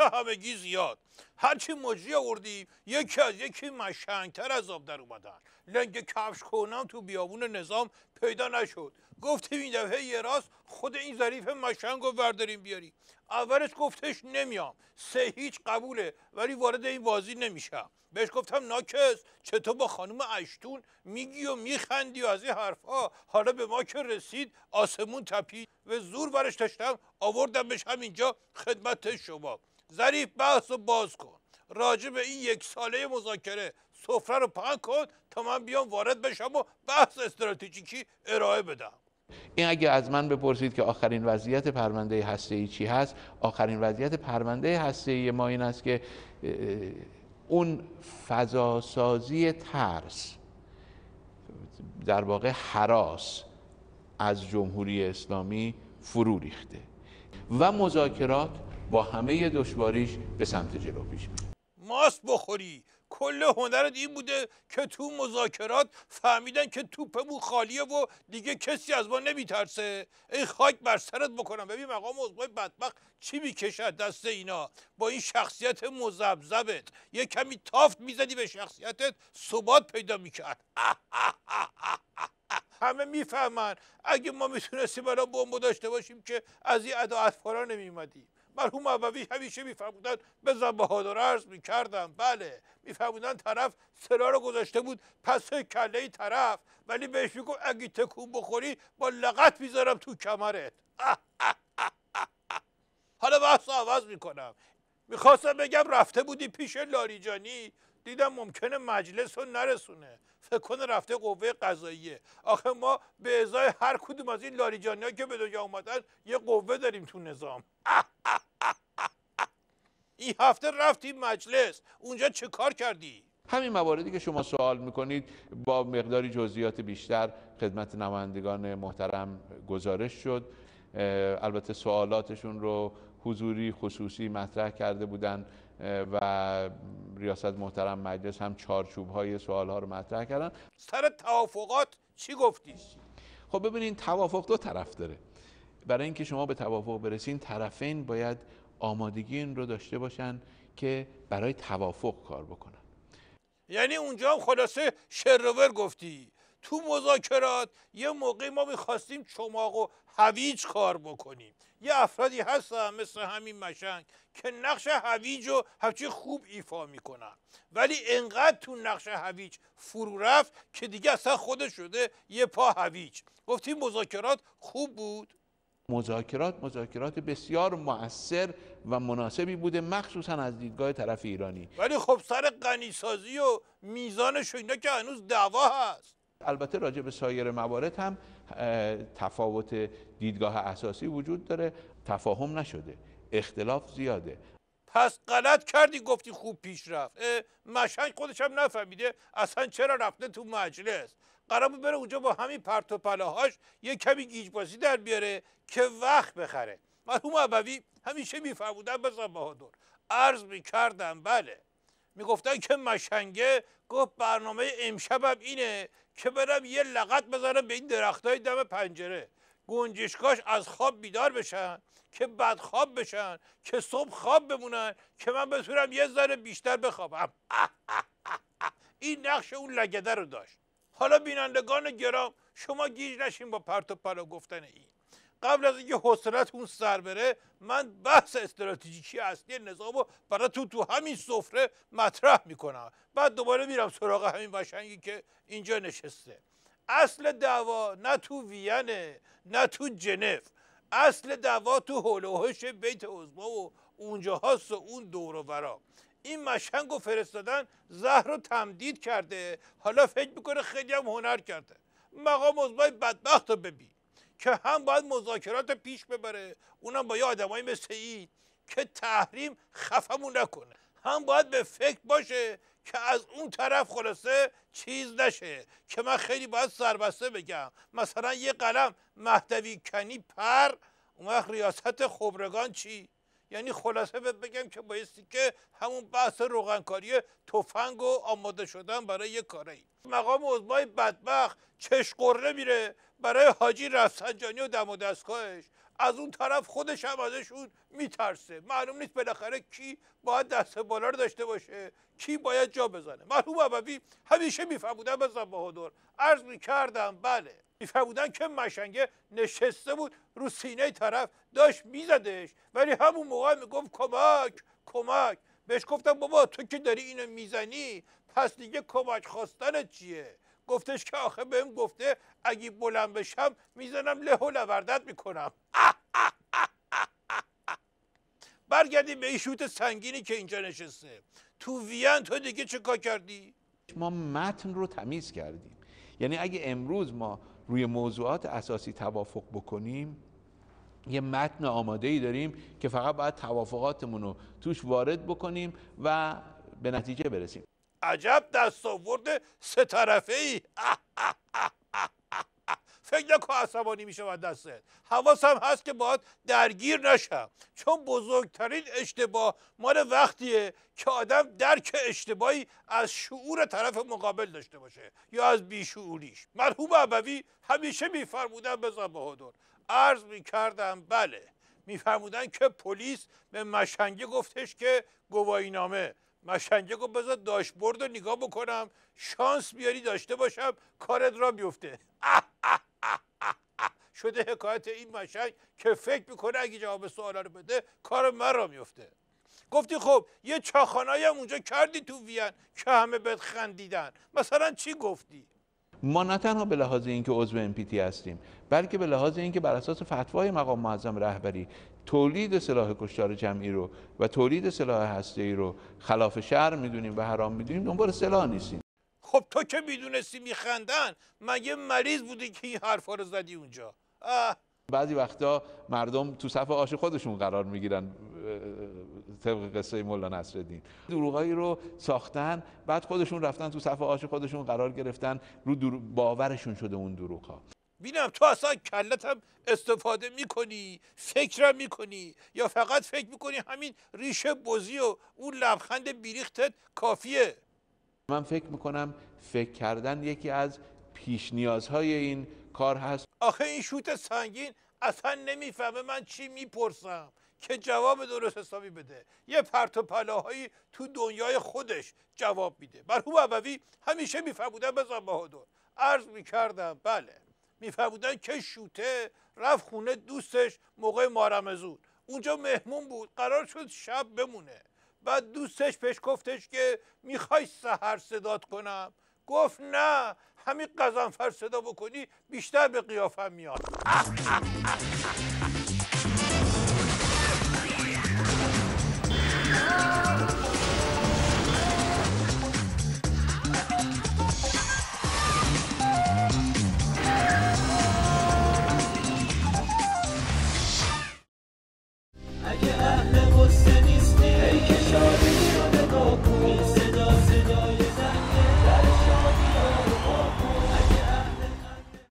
همگی زیاد. هرچی مجری آوردیم یکی از یکی مشنگتر از آب در اومدن. لنگ کفش کنم تو بیابون نظام پیدا نشد. گفتیم این دفعه یه راست خود این ظریف مشنگ رو برداریم بیاریم. اولش گفتش نمیام، 3-0 قبوله، ولی وارد این بازی نمیشم. بهش گفتم ناکس چطور با خانم اشتون میگی و میخندی و از این حرفا. حالا به ما که رسید آسمون تپید و زور برش داشتم آوردمش همینجا خدمت شما. ظریف بحث رو باز کن راجع به این 1 ساله مذاکره، سفره رو پهن کن تا من بیام وارد بشم و بحث استراتژیکی ارائه بدم. این اگه از من بپرسید که آخرین وضعیت پرونده هسته‌ای چی هست، آخرین وضعیت پرونده هسته‌ای ما این است که اون فضاسازی ترس، در واقع هراس از جمهوری اسلامی فرو ریخته و مذاکرات با همه دشواریش به سمت جلو پیش میره. ماست بخوری. کل هنرت این بوده که تو مذاکرات فهمیدن که توپمون خالیه و دیگه کسی از ما نمیترسه. ای خاک بر سرت بکنم. ببین مقام عضوای بدبخت چی میکشد دست اینا با این شخصیت مذبذبت. یه کمی تافت میزدی به شخصیتت ثبات پیدا میکرد. همه میفهمن اگه ما میتونستیم برای بمب داشته باشیم که از این ادا اطفالا نمیومدیم. مرحوم ابوی همیشه میفرمودن بزن بهادر عرض میکردم. بله میفرمودن طرف سلا رو گذاشته بود پس کله طرف، ولی بهش میگم اگه تکون بخوری با لغت میذارم تو کمرت. حالا بحث عوض میکنم. میخواستم بگم رفته بودی پیش لاریجانی، دیدم ممکنه مجلس رو نرسونه، فکر کنه رفته قوه قضاییه. آخه ما به ازای هر کدوم از این لاریجانی ها که به دنیا اومدن یه قوه داریم تو نظام. این هفته رفتی مجلس، اونجا چه کار کردی؟ همین مواردی که شما سوال میکنید با مقداری جزئیات بیشتر خدمت نمایندگان محترم گزارش شد. البته سوالاتشون رو حضوری خصوصی مطرح کرده بودن و ریاست محترم مجلس هم چارچوب‌های سوال‌ها رو مطرح کردن. سر توافقات چی گفتی؟ خب ببینید توافق 2 طرف داره. برای اینکه شما به توافق برسین طرفین باید آمادگی این رو داشته باشن که برای توافق کار بکنن. یعنی اونجا هم خلاصه شروور گفتی. تو مذاکرات یه موقعی ما میخواستیم چماق و هویج کار بکنیم. یه افرادی هستن مثل همین مشنگ که نقش هویج رو همچین خوب ایفا میکنن، ولی انقدر تو نقش هویج فرو رفت که دیگه اصلا خودش شده یه پا هویج. گفتیم مذاکرات خوب بود. مذاکرات بسیار مؤثر و مناسبی بوده، مخصوصا از دیدگاه طرف ایرانی. ولی خب سر غنیسازی و میزانش و اینا که هنوز دعوا هست. البته راجع به سایر موارد هم تفاوت دیدگاه اساسی وجود داره، تفاهم نشده، اختلاف زیاده. پس غلط کردی گفتی خوب پیش رفت. مشنگ خودش هم نفهمیده اصلا چرا رفته تو مجلس. قرار بود بره اونجا با همین پرت و پلاهاش یه کمی گیجبازی در بیاره که وقت بخره. مرحوم ابوی همیشه میفرمودن بزن بهادر عرض میکردم. بله میگفتن که مشنگه گفت برنامه امشبم اینه که برم یه لغت بزنم به این درختای دم پنجره، گنجشکاش از خواب بیدار بشن که بدخواب بشن که صبح خواب بمونن که من بتونم یه ذره بیشتر بخوابم. این نقش اون لگده رو داشت. حالا بینندگان گرام شما گیج نشین با پرت و پلا گفتن این. قبل از اینکه حوصلتون سر بره من بحث استراتژیکی اصلی نظام رو براتون تو همین سفره مطرح میکنم، بعد دوباره میرم سراغ همین مشنگی که اینجا نشسته. اصل دعوا نه تو وینه نه تو ژنو، اصل دعوا تو هول و هوش بیت عظما و اونجا هست و اون دور و برا. این مشنگ رو فرستادن زهر رو تمدید کرده، حالا فکر میکنه خیلی هم هنر کرده. مقام عضوای بدبخت رو ببین که هم باید مذاکرات پیش ببره، اونم با یه آدمایی مثل این که تحریم خفمون نکنه، هم باید به فکر باشه که از اون طرف خلاصه چیز نشه که من خیلی باید سربسته بگم مثلا یه قلم مهدوی کنی پر اون وقت ریاست خبرگان چی؟ یعنی خلاصه بگم که بایستی که همون بحث روغنکاری تفنگ و آماده شدن برای یه کاری. مقام عضوای بدبخت چشم قره میره برای حاجی رفسنجانی و دم و دستگاهش. از اون طرف خودش هم ازشون میترسه. معلوم نیست بالاخره کی باید دست بالا رو داشته باشه، کی باید جا بزنه. مرحوم ابوی همیشه میفهمودن بزن بهادر. عرض میکردم بله، میفهمودن که مشنگه نشسته بود رو سینه طرف داشت میزدش، ولی همون موقع میگفت کمک کمک. بهش گفتم بابا تو که داری اینو میزنی پس دیگه کمک خواستن چیه؟ گفتش که آخه بهم گفته اگه بلند بشم میزنم له و لوردت میکنم. برگردیم به این شوت سنگینی که اینجا نشسته. تو وین تو دیگه چه کار کردی؟ ما متن رو تمیز کردیم. یعنی اگه امروز ما روی موضوعات اساسی توافق بکنیم، یه متن آماده‌ای داریم که فقط باید توافقاتمون رو توش وارد بکنیم و به نتیجه برسیم. عجب دستاورد سه طرفه ای. فکر نکن عصبانی میشه از دستت. حواسم هست که باید درگیر نشم، چون بزرگترین اشتباه مال وقتیه که آدم درک اشتباهی از شعور طرف مقابل داشته باشه یا از بیشعوریش. مرحوم ابوی همیشه میفرمودن بزن بهادر. عرض میکردم بله، میفرمودن که پلیس به مشنگه گفتش که گواهینامه. مشنگه گفت بذار داشبورد رو نگاه بکنم، شانس بیاری داشته باشم کارت را بیفته. شده حکایت این مشنگ که فکر میکنه اگه جواب سوالا رو بده کار من را میفته. گفتی خب یه چاخانایی هم اونجا کردی تو وین که همه بهت خندیدن، مثلا چی گفتی؟ ما نه تنها به لحاظ اینکه عضو NPT هستیم، بلکه به لحاظ اینکه بر اساس فتوای مقام معظم رهبری تولید سلاح کشتار جمعی رو و تولید سلاح هسته‌ای رو خلاف شرع میدونیم و حرام میدونیم، دنبال سلاح نیستیم. خب تو که میدونستی میخندن، مگه مریض بودی که این حرفا رو زدی اونجا؟ بعضی وقتا مردم تو صف آش خودشون قرار میگیرن، طبق قصه مولا نصرالدین. دروغایی رو ساختن، بعد خودشون رفتن تو صف آش خودشون قرار گرفتن، رو باورشون شده اون دروغ ها. بینم تو اصلا کلت هم استفاده میکنی، فکرم میکنی، یا فقط فکر میکنی همین ریشه بزی و اون لبخند بیریختت کافیه؟ من فکر میکنم فکر کردن یکی از پیش نیازهای این کار هست. آخه این شوت سنگین اصلا نمیفهمه من چی میپرسم که جواب درست حسابی بده. یه پرت و پلاهایی تو دنیای خودش جواب میده. مرحوم ابوی همیشه میفهمودن بزن بهادر. عرض میکردم بله، میفهمودن که شوته رفت خونه دوستش موقع مارمزون، اونجا مهمون بود، قرار شد شب بمونه. بعد دوستش پیش گفتش که میخوای سحر صدات کنم؟ گفت نه، همین قزنفر صدا بکنی بیشتر به قیافم میاد. اگه اهل